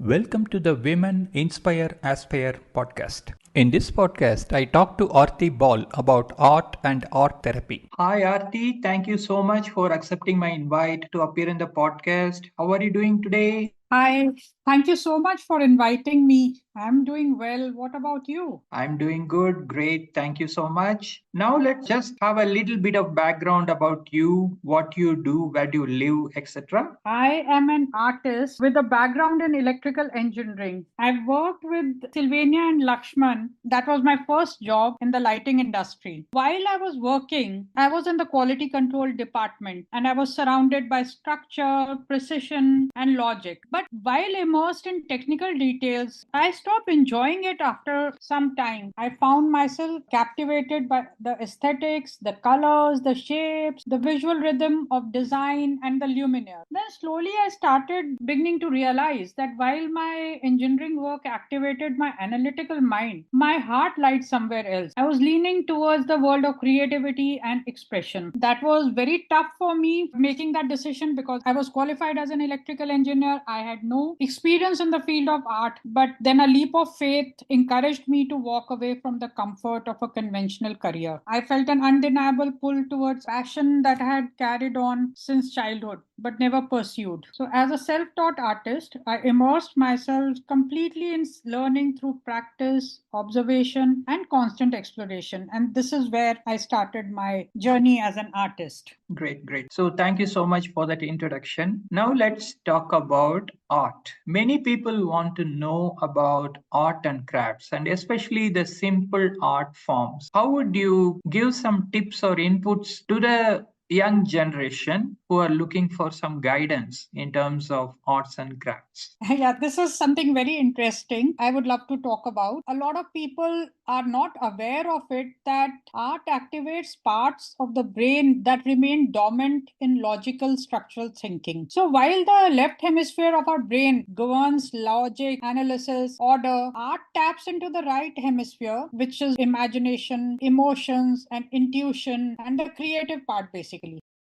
Welcome to the Women Inspire Aspire podcast. In this podcast, I talk to Aarti Bahl about art and art therapy. Hi, Aarti. Thank you so much for accepting my invite to appear in the podcast. How are you doing today? Hi, thank you so much for inviting me. I'm doing well. What about you? I'm doing good. Great. Thank you so much. Now, let's just have a little bit of background about you, what you do, where do you live, etc. I am an artist with a background in electrical engineering. I've worked with Sylvania and Lakshman. That was my first job in the lighting industry. While I was working, I was in the quality control department and I was surrounded by structure, precision, and logic. But while immersed in technical details, I stopped enjoying it after some time. I found myself captivated by the aesthetics, the colors, the shapes, the visual rhythm of design, and the luminaire. Then slowly I started beginning to realize that while my engineering work activated my analytical mind, my heart lied somewhere else. I was leaning towards the world of creativity and expression. That was very tough for me making that decision because I was qualified as an electrical engineer. I had no experience in the field of art, but then a leap of faith encouraged me to walk away from the comfort of a conventional career. I felt an undeniable pull towards passion that I had carried on since childhood but never pursued. So, as a self taught artist, I immersed myself completely in learning through practice, observation, and constant exploration. And this is where I started my journey as an artist. Great, great. So, thank you so much for that introduction. Now, let's talk about art. Many people want to know about art and crafts, and especially the simple art forms. How would you give some tips or inputs to the young generation who are looking for some guidance in terms of arts and crafts? Yeah, this is something very interesting I would love to talk about. A lot of people are not aware of it that art activates parts of the brain that remain dormant in logical structural thinking. So while the left hemisphere of our brain governs logic, analysis, order, art taps into the right hemisphere, which is imagination, emotions, and intuition, and the creative part basically.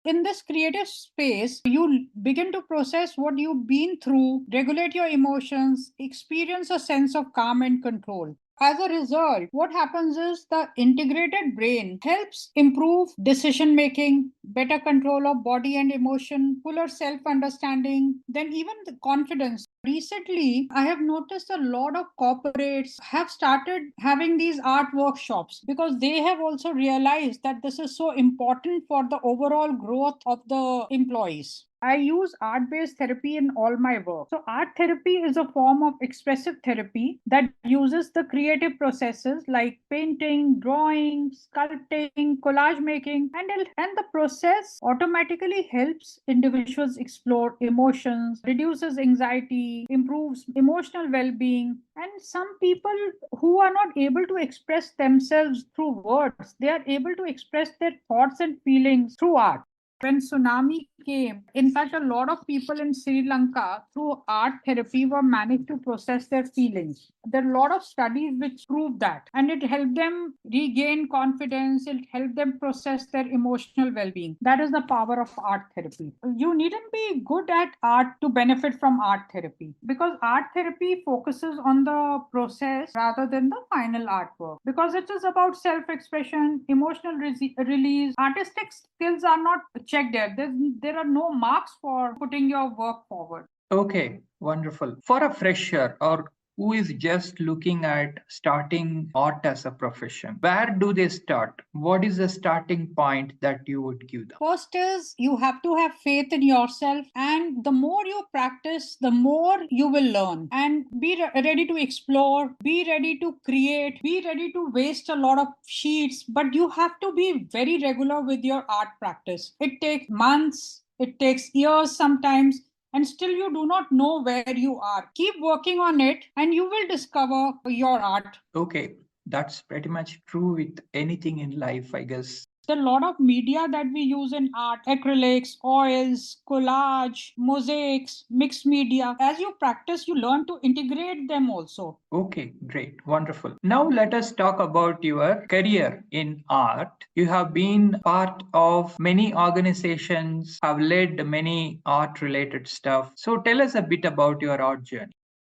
In this creative space, you begin to process what you've been through, regulate your emotions, experience a sense of calm and control. As a result, what happens is the integrated brain helps improve decision making, better control of body and emotion, fuller self understanding, then even the confidence. Recently, I have noticed a lot of corporates have started having these art workshops because they have also realized that this is so important for the overall growth of the employees. I use art based therapy in all my work. So, art therapy is a form of expressive therapy that uses the creative processes like painting, drawing, sculpting, collage making, and the process automatically helps individuals explore emotions, reduces anxiety, improves emotional well being. And some people who are not able to express themselves through words, they are able to express their thoughts and feelings through art. When tsunami came, in fact, a lot of people in Sri Lanka through art therapy were managed to process their feelings. There are a lot of studies which prove that, and it helped them regain confidence. It helped them process their emotional well-being. That is the power of art therapy. You needn't be good at art to benefit from art therapy because art therapy focuses on the process rather than the final artwork because it is about self-expression, emotional release. Artistic skills are not checked there. There are no marks for putting your work forward. Okay, wonderful. For a fresher or who is just looking at starting art as a profession, where do they start? What is the starting point that you would give them? First is you have to have faith in yourself, and the more you practice, the more you will learn. And be ready to explore, be ready to create, be ready to waste a lot of sheets, but you have to be very regular with your art practice. It takes months, it takes years sometimes, and still you do not know where you are. Keep working on it, and you will discover your art. Okay, that's pretty much true with anything in life, I guess. There are a lot of media that we use in art: acrylics, oils, collage, mosaics, mixed media. As you practice, you learn to integrate them also. Okay, great, wonderful. Now let us talk about your career in art. You have been part of many organizations, have led many art related stuff. So tell us a bit about your art journey.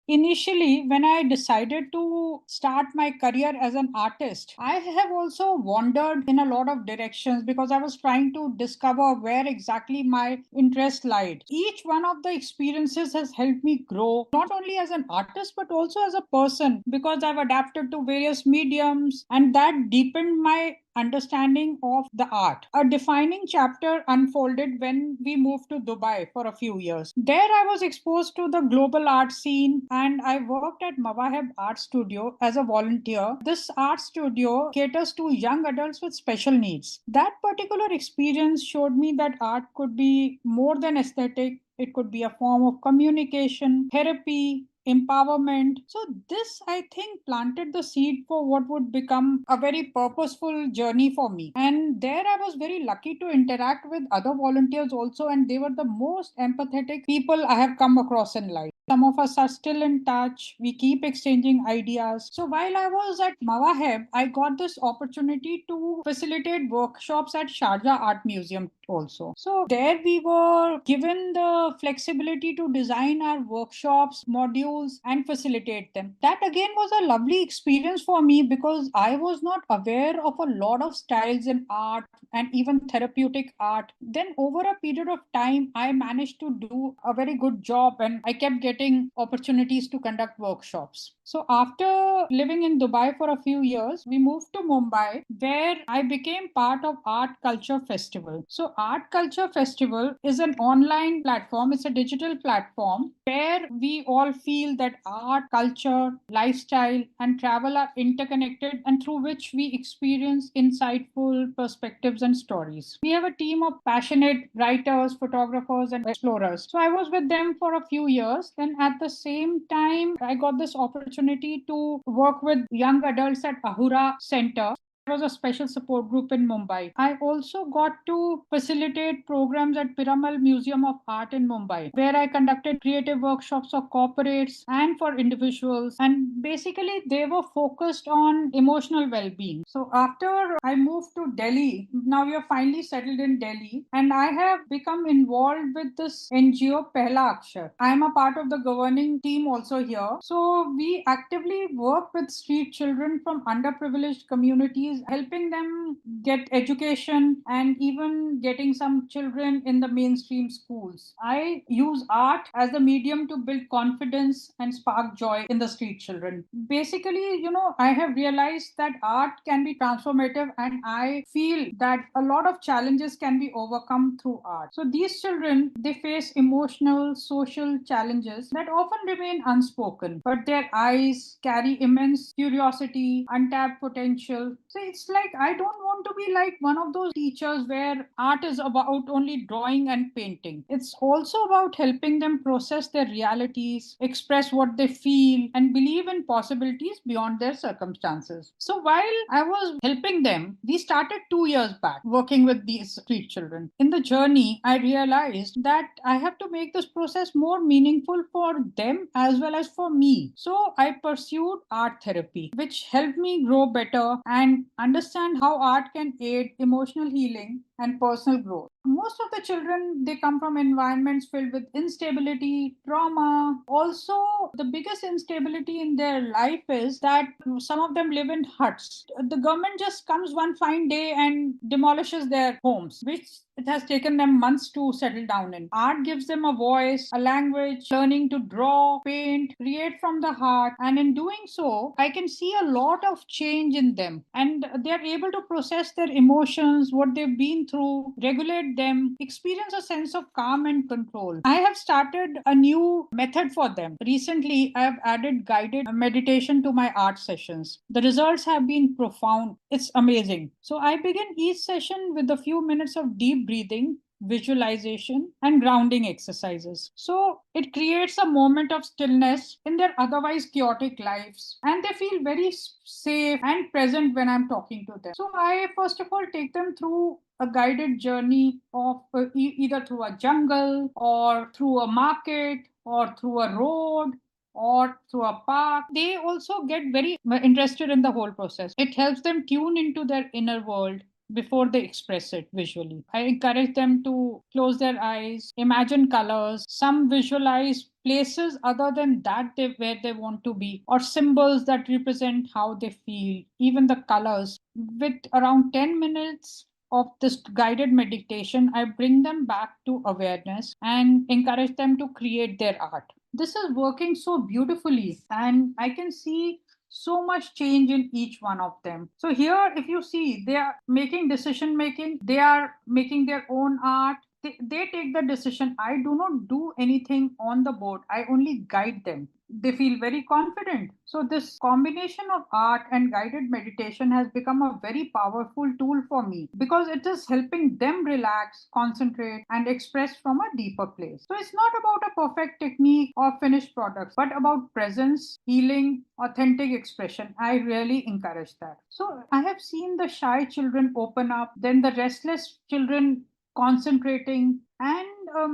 Initially, when I decided to start my career as an artist, I have also wandered in a lot of directions because I was trying to discover where exactly my interest lied. Each one of the experiences has helped me grow, not only as an artist, but also as a person, because I've adapted to various mediums and that deepened my understanding of the art. A defining chapter unfolded when we moved to Dubai for a few years. There, I was exposed to the global art scene and I worked at Mawahib Art Studio as a volunteer. This art studio caters to young adults with special needs. That particular experience showed me that art could be more than aesthetic, it could be a form of communication, therapy, empowerment. So this, I think, planted the seed for what would become a very purposeful journey for me. And there I was very lucky to interact with other volunteers also, and they were the most empathetic people I have come across in life. Some of us are still in touch. We keep exchanging ideas. So while I was at Mawaheb, I got this opportunity to facilitate workshops at Sharjah Art Museum also. So there we were given the flexibility to design our workshops, modules, and facilitate them. That again was a lovely experience for me because I was not aware of a lot of styles in art and even therapeutic art. Then over a period of time, I managed to do a very good job and I kept getting opportunities to conduct workshops. So after living in Dubai for a few years, we moved to Mumbai where I became part of Art Culture Festival. So Art Culture Festival is an online platform, it's a digital platform where we all feel that art, culture, lifestyle, and travel are interconnected and through which we experience insightful perspectives and stories. We have a team of passionate writers, photographers, and explorers. So I was with them for a few years. Then at the same time, I got this opportunity to work with young adults at Ahura Center. There was a special support group in Mumbai. I also got to facilitate programs at Piramal Museum of Art in Mumbai, where I conducted creative workshops for corporates and for individuals. And basically, they were focused on emotional well being. So, after I moved to Delhi, now we are finally settled in Delhi, and I have become involved with this NGO Pehla Akshar. I am a part of the governing team also here. So, we actively work with street children from underprivileged communities, helping them get education and even getting some children in the mainstream schools. I use art as a medium to build confidence and spark joy in the street children. Basically, I have realized that art can be transformative and I feel that a lot of challenges can be overcome through art. So these children, they face emotional, social challenges that often remain unspoken, but their eyes carry immense curiosity, untapped potential. So it's like I don't want to be like one of those teachers where art is about only drawing and painting. It's also about helping them process their realities, express what they feel, and believe in possibilities beyond their circumstances. So while I was helping them, we started 2 years back working with these street children. In the journey, I realized that I have to make this process more meaningful for them as well as for me. So I pursued art therapy, which helped me grow better and understand how art can aid emotional healing and personal growth. Most of the children, they come from environments filled with instability, trauma. Also, the biggest instability in their life is that some of them live in huts. The government just comes one fine day and demolishes their homes, which it has taken them months to settle down in. Art gives them a voice, a language, learning to draw, paint, create from the heart. And in doing so, I can see a lot of change in them. And they're able to process their emotions, what they've been through, regulate them, experience a sense of calm and control. I have started a new method for them. Recently, I have added guided meditation to my art sessions. The results have been profound. It's amazing. So I begin each session with a few minutes of deep breathing, visualization, and grounding exercises. So it creates a moment of stillness in their otherwise chaotic lives, and they feel very safe and present when I'm talking to them. So I first of all take them through a guided journey of either through a jungle or through a market or through a road or through a park. They also get very interested in the whole process. It helps them tune into their inner world before they express it visually. I encourage them to close their eyes, imagine colors. Some visualize places other than that where they want to be, or symbols that represent how they feel, even the colors. With around 10 minutes of this guided meditation, I bring them back to awareness and encourage them to create their art. This is working so beautifully, and I can see so much change in each one of them. So here, if you see, they are making decision making, they are making their own art. They take the decision. I do not do anything on the board, I only guide them. They feel very confident. So this combination of art and guided meditation has become a very powerful tool for me, because it is helping them relax, concentrate, and express from a deeper place. So it's not about a perfect technique or finished products, but about presence, healing, authentic expression. I really encourage that. So I have seen the shy children open up, then the restless children concentrating, and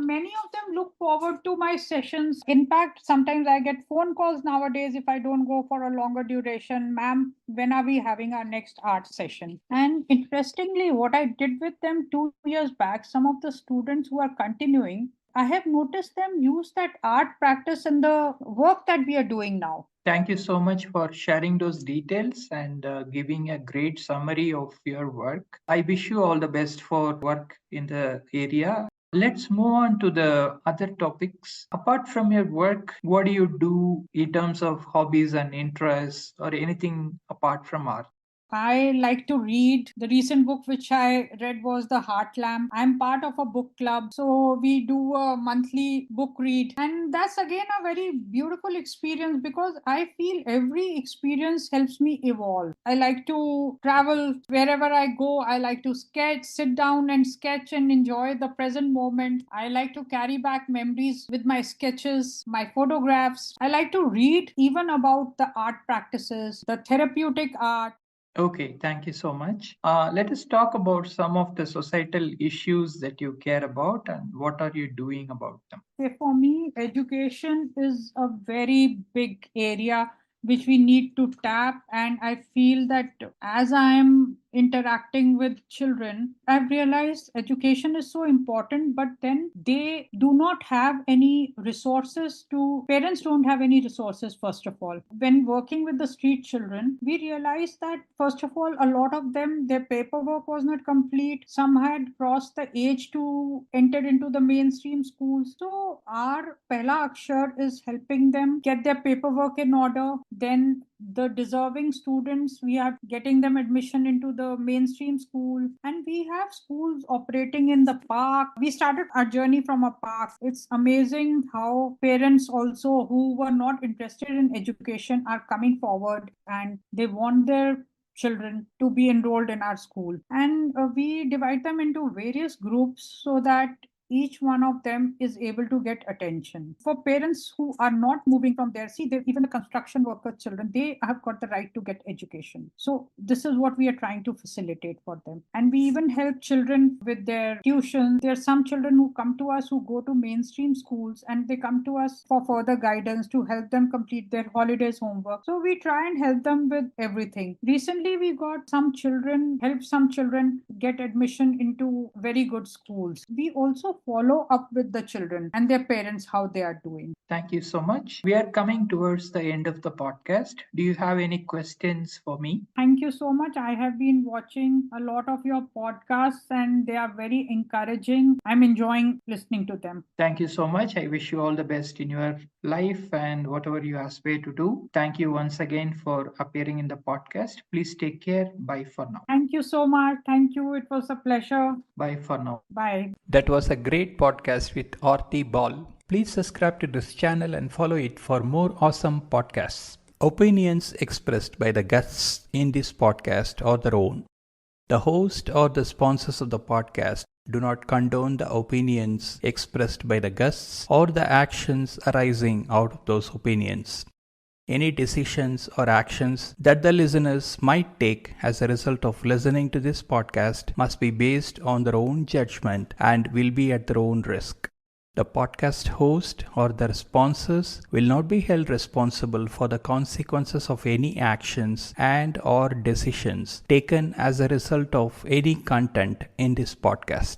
many of them look forward to my sessions. In fact, sometimes I get phone calls nowadays if I don't go for a longer duration. Ma'am, when are we having our next art session? And interestingly, what I did with them 2 years back, some of the students who are continuing, I have noticed them use that art practice in the work that we are doing now. Thank you so much for sharing those details and giving a great summary of your work. I wish you all the best for work in the area. Let's move on to the other topics. Apart from your work, what do you do in terms of hobbies and interests or anything apart from art? I like to read. The recent book which I read was The Heart Lamp. I'm part of a book club, so we do a monthly book read. And that's again a very beautiful experience, because I feel every experience helps me evolve. I like to travel wherever I go. I like to sketch, sit down and sketch and enjoy the present moment. I like to carry back memories with my sketches, my photographs. I like to read even about the art practices, the therapeutic art. Okay, thank you so much. Let us talk about some of the societal issues that you care about and what are you doing about them. For me, education is a very big area which we need to tap. And I feel that as I am interacting with children, I've realized education is so important, but then they do not have any resources to, parents don't have any resources, first of all. When working with the street children, we realized that, first of all, a lot of them, their paperwork was not complete. Some had crossed the age to enter into the mainstream schools. So our Pehla Akshar is helping them get their paperwork in order. Then the deserving students, we are getting them admission into the mainstream school, and we have schools operating in the park. We started our journey from a park. It's amazing how parents also who were not interested in education are coming forward, and they want their children to be enrolled in our school. And we divide them into various groups so that each one of them is able to get attention. For parents who are not moving from there, see, even the construction worker children, they have got the right to get education. So this is what we are trying to facilitate for them. And we even help children with their tuition. There are some children who come to us who go to mainstream schools, and they come to us for further guidance to help them complete their holidays homework. So we try and help them with everything. Recently, we got helped some children get admission into very good schools. We also follow up with the children and their parents, how they are doing. Thank you so much. We are coming towards the end of the podcast. Do you have any questions for me? Thank you so much. I have been watching a lot of your podcasts and they are very encouraging. I'm enjoying listening to them. Thank you so much. I wish you all the best in your life and whatever you aspire to do. Thank you once again for appearing in the podcast. Please take care. Bye for now. Thank you so much. Thank you. It was a pleasure. Bye for now. Bye. That was a great podcast with Aarti Bahl. Please subscribe to this channel and follow it for more awesome podcasts. Opinions expressed by the guests in this podcast are their own. The host or the sponsors of the podcast do not condone the opinions expressed by the guests or the actions arising out of those opinions. Any decisions or actions that the listeners might take as a result of listening to this podcast must be based on their own judgment and will be at their own risk. The podcast host or their sponsors will not be held responsible for the consequences of any actions and or decisions taken as a result of any content in this podcast.